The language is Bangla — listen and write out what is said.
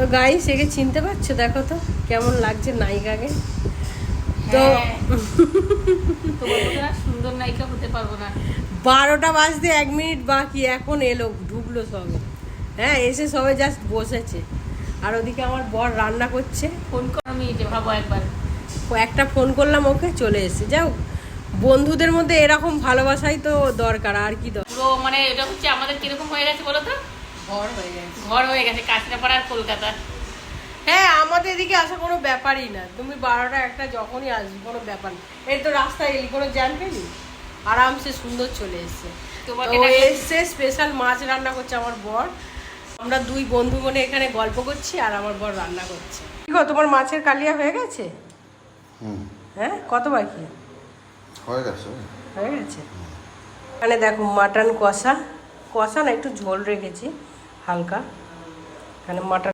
তো গাইস একে চিনতে পারছো? দেখো তো কেমন লাগছে নায়িকাকে। তো সুন্দর নায়িকা হতে পারবো না। 12টা বাজতে 1 মিনিট বাকি, এখন এলো, ঢুকলো সবে। হ্যাঁ, এসে সবে জাস্ট বসেছে। আর ওদিকে আমার বর রান্না করছে। ফোন করো, আমি যে ভাবো একবার একটা ফোন করলাম, ওকে চলে এসেছে। যাও, বন্ধুদের মধ্যে এরকম ভালোবাসাই তো দরকার, আর কি দরকার। পুরো মানে এটা হচ্ছে আমাদের কিরকম হয়ে গেছে বলো তো, ঘর হয়ে গেছে কাঁচরাপাড়া আর কলকাতা। হ্যাঁ, আমাদের এদিকে আসা কোনো ব্যাপারই না। তুমি 12টা 1টা যখনই আসবে কোনো ব্যাপার না। এই তো রাস্তায় এলি, কোনো জ্যাম পেলি, আরামসে সুন্দর চলে এসছে। তো এসছে, স্পেশাল মাছ রান্না করছে আমার বর। আমরা দুই বন্ধু মনে এখানে গল্প করছি, আর আমার বর রান্না করছে। কি গো, তোমার মাছের কালিয়া হয়ে গেছে? হ্যাঁ, কত বাকি? হয়ে গেছে। এখানে দেখো মাটন কষা, কষা না একটু ঝোল রেখেছি হালকা। এখানে মাটন